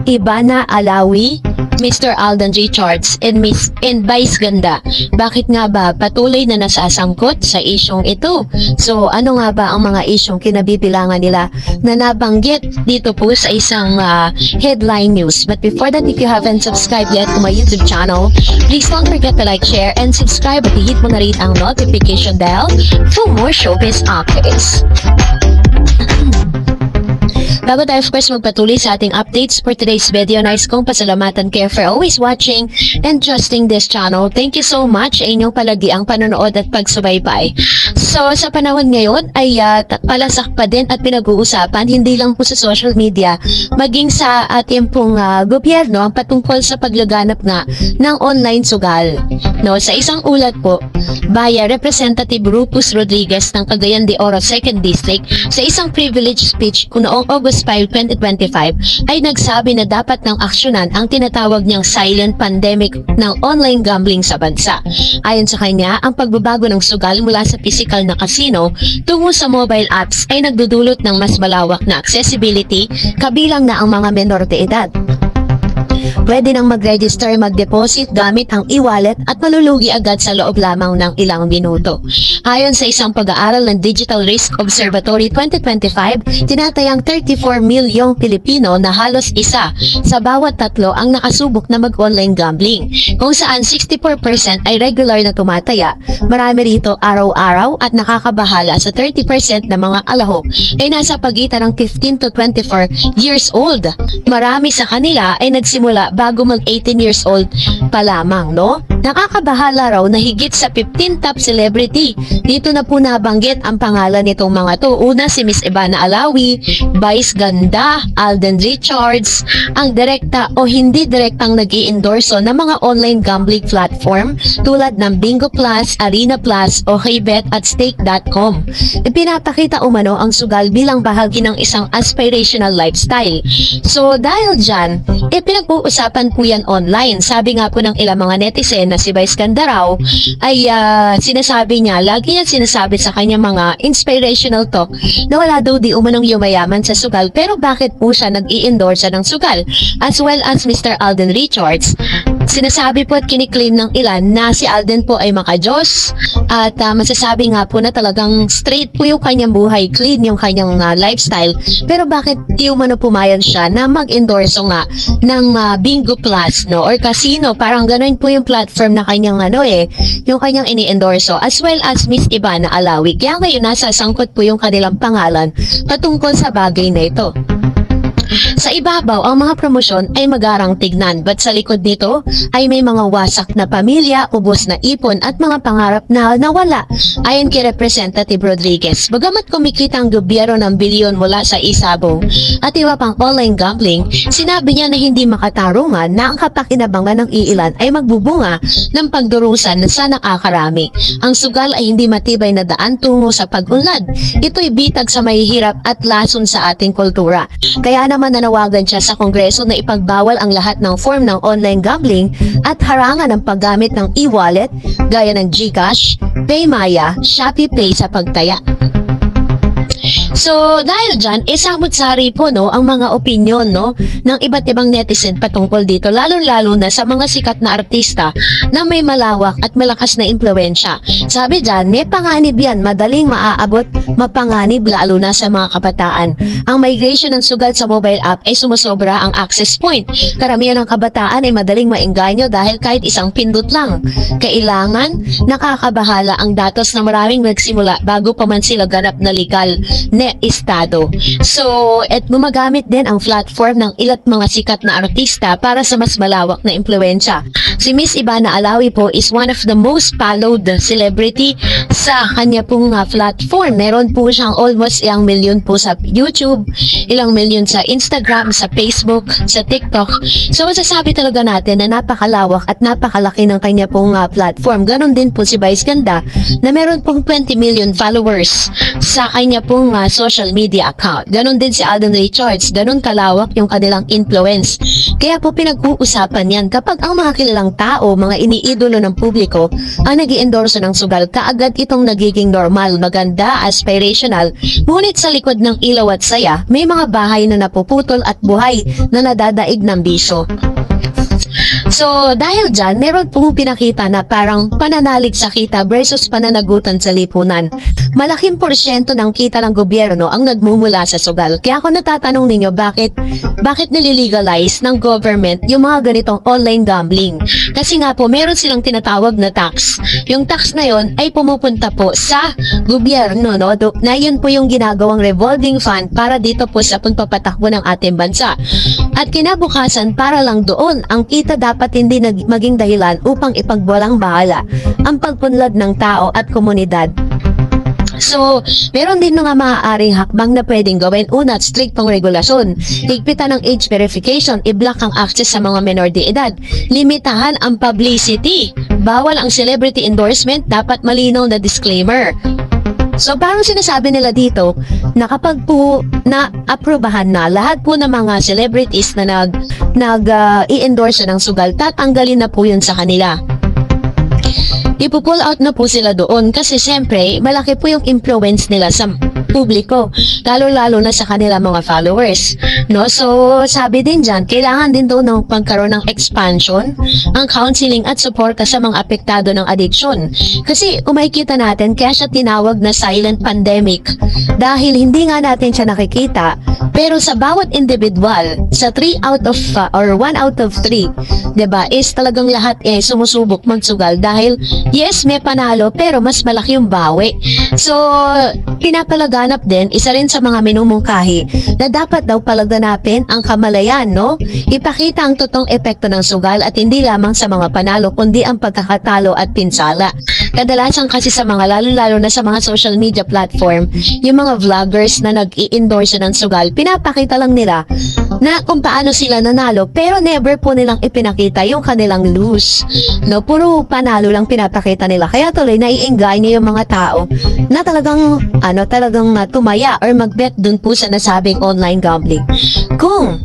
Ivana Alawi, Mr. Alden Richards, and Vice Ganda. Bakit nga ba patuloy na nasasangkot sa isyong ito? So ano nga ba ang mga isyong kinabibilangan nila na nabanggit dito po sa isang headline news? But before that, if you haven't subscribed yet to my YouTube channel, please don't forget to like, share, and subscribe at hit mo na rin ang notification bell for more showbiz updates. Bago tayo of course magpatuloy sa ating updates for today's video, nais kong pasalamatan kayo for always watching and trusting this channel. Thank you so much sa inyong palagi ang panonood at pagsubaybay. So sa panahon ngayon ay palasak pa din at pinag-uusapan hindi lang po sa social media, maging sa ating pong gobyerno ang patungkol sa paglaganap nga ng online sugal. No, sa isang ulat po by Representative Rufus Rodriguez ng Cagayan de Oro 2nd District sa isang privilege speech noong August 5, 2025 ay nagsabi na dapat ng aksyonan ang tinatawag niyang silent pandemic ng online gambling sa bansa. Ayon sa kanya, ang pagbabago ng sugal mula sa physical na casino tungo sa mobile apps ay nagdudulot ng mas malawak na accessibility kabilang na ang mga menor de edad. Pwede nang mag-register, mag-deposit gamit ang e-wallet at malulugi agad sa loob lamang ng ilang minuto. Ayon sa isang pag-aaral ng Digital Risk Observatory 2025, tinatayang 34 milyong Pilipino na halos isa sa bawat tatlo ang nakasubok na mag-online gambling, kung saan 64% ay regular na tumataya. Marami rito araw-araw at nakakabahala sa 30% na mga alahok ay nasa pagitan ng 15 to 24 years old. Marami sa kanila ay nagsimula bago mag-18 years old pa lamang, no? Nakakabahala raw na higit sa 15 top celebrity. Dito na po nabanggit ang pangalan nitong mga to. Una si Miss Ivana Alawi, Vice Ganda, Alden Richards, ang direkta o hindi direktang nag-i-endorso ng mga online gambling platform tulad ng Bingo Plus, Arena Plus, OkBet at Stake.com. Ipinapakita umano ang sugal bilang bahagi ng isang aspirational lifestyle. So dahil dyan, pinag-uusapan po yan online. Sabi nga po ng ilang mga netizen na si Vice Ganda raw ay sinasabi niya, lagi niya sinasabi sa kanya mga inspirational talk na wala daw di umanong yumayaman sa sugal, pero bakit po siya nag-i-endorse ng sugal? As well as Mr. Alden Richards, sinasabi po at kiniklaim ng ilan na si Alden po ay makajos at masasabi nga po na talagang straight po yung kanyang buhay, clean yung kanyang lifestyle, pero bakit di umano pumayan siya na mag-endorso nga ng Bingo Plus, no, or casino? Parang ganun po yung platform na kanyang yung kanyang ini-endorso, as well as Miss Ivana Alawi. Kaya ngayon nasa sangkot po yung kanilang pangalan patungkol sa bagay na ito. Sa ibabaw, ang mga promosyon ay magarang tignan, but sa likod nito ay may mga wasak na pamilya, ubos na ipon at mga pangarap na nawala. Ayon kay Representative Rodriguez, bagamat kumikita ang gobyerno ng bilyon mula sa isabong at iba pang online gambling, sinabi niya na hindi makatarungan na ang kapakinabangan ng iilan ay magbubunga ng pagdurusan sa nakakarami. Ang sugal ay hindi matibay na daan tungo sa pag-unlad. Ito'y bitag sa mahihirap at lason sa ating kultura. Kaya naman nanawagan siya sa Kongreso na ipagbawal ang lahat ng form ng online gambling at harangan ang paggamit ng e-wallet gaya ng GCash, PayMaya, ShopeePay sa pagtaya. So, dahil dyan, samot-sari po, no, ang mga opinion, no, ng iba't ibang netizen patungkol dito, lalo-lalo na sa mga sikat na artista na may malawak at malakas na impluensya. Sabi dyan, may panganib yan, madaling maaabot, mapanganib lalo na sa mga kabataan. Ang migration ng sugal sa mobile app ay sumusobra ang access point. Karamihan ng kabataan ay madaling maengganyo dahil kahit isang pindot lang. Kailangan, nakakabahala ang datos na maraming nagsimula bago pa man sila ganap na legal na estado. So, at gumagamit din ang platform ng ilat mga sikat na artista para sa mas malawak na impluensya. Si Miss Ivana Alawi po is one of the most followed celebrity sa kanya pong platform. Meron po siyang almost ilang milyon po sa YouTube, ilang milyon sa Instagram, sa Facebook, sa TikTok. So, masasabi talaga natin na napakalawak at napakalaki ng kanya pong platform. Ganon din po si Vice Ganda na meron pong 20 million followers sa kanya pong social media account. Ganon din si Alden Richards, ganon kalawak yung kanilang influence. Kaya po pinag-uusapan yan kapag ang mga kilalang tao, mga iniidolo ng publiko, ang nag-i-endorse ng sugal, kaagad itong nagiging normal, maganda, aspirational. Ngunit sa likod ng ilaw at saya, may mga bahay na napuputol at buhay na nadadaig ng bisyo. So, dahil dyan, meron pong pinakita na parang pananalig sa kita versus pananagutan sa lipunan. Malaking porsyento ng kita ng gobyerno ang nagmumula sa sugal. Kaya ako natatanong ninyo, bakit nililegalize ng government yung mga ganitong online gambling? Kasi nga po, meron silang tinatawag na tax. Yung tax na yon ay pumupunta po sa gobyerno, no? Na yun po yung ginagawang revolving fund para dito po sa pagpapatakbo ng ating bansa. At kinabukasan, para lang doon, ang kita dapat hindi maging dahilan upang ipagwalang bahala ang pagpunlad ng tao at komunidad. So, meron din mga maaaring hakbang na pwedeng gawin. Una, striktong regulasyon. Higpitan ng age verification, i-block ang access sa mga menor de edad. Limitahan ang publicity. Bawal ang celebrity endorsement, dapat malinaw na disclaimer. So, parang sinasabi nila dito na kapag po na-aprobahan na lahat po ng mga celebrities na i-endorse ng sugal, tatanggalin na po yun sa kanila. Ipo-pull out na po sila doon kasi siyempre malaki po yung influence nila sa publiko, lalo-lalo na sa kanila mga followers, no? So, sabi din dyan, kailangan din doon ng pagkaroon ng expansion, ang counseling at suporta sa mga apektado ng addiction. Kasi, kung makikita natin, kaya siya tinawag na silent pandemic dahil hindi nga natin siya nakikita, pero sa bawat individual, sa 1 out of 3, diba, is talagang lahat sumusubok magsugal dahil, yes, may panalo, pero mas malaki yung bawi. So, pinapalaganap din, isa rin sa mga minumungkahi na dapat daw palaganapin ang kamalayan, no? Ipakita ang totoong epekto ng sugal at hindi lamang sa mga panalo, kundi ang pagkakatalo at pinsala. Kadalasan kasi sa mga, lalo-lalo na sa mga social media platform, yung mga vloggers na nag-i-endorse ng sugal, pinapakita lang nila na kung paano sila nanalo, pero never po nilang ipinakita yung kanilang lose. No, puro panalo lang pinapakita nila. Kaya tuloy naiinggay yung mga tao na talagang tumaya or magbet dun po sa nasabing online gambling. Kung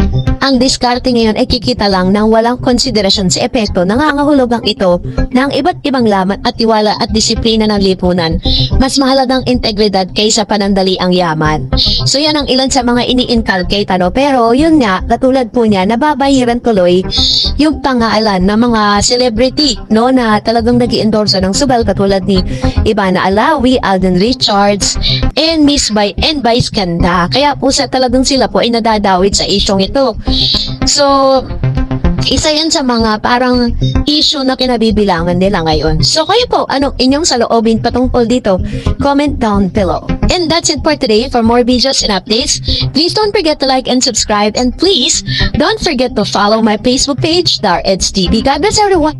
ang diskarte ngayon ay kikita lang ng walang konsiderasyon sa epekto, nangangahulugang ito ng iba't ibang lamat at tiwala at disiplina ng lipunan. Mas mahalagang integridad kaysa panandali ang yaman. So yan ang ilan sa mga ini-inculcate, pero yun nga, katulad po niya, nababahiran tuloy yung pangalan ng mga celebrity, no, na talagang nag-i-endorse ng sugal, katulad ni Ivana Alawi, Alden Richards, and Miss Vice Ganda. Kaya po talagang sila po ay nadadawit sa isyong ito. So, isa yan sa mga parang issue na kinabibilangan nila ngayon. So, kayo po, anong inyong saloobin patungkol dito? Comment down below. And that's it for today. For more videos and updates, please don't forget to like and subscribe. And please, don't forget to follow my Facebook page, DarEdsTV. God bless everyone!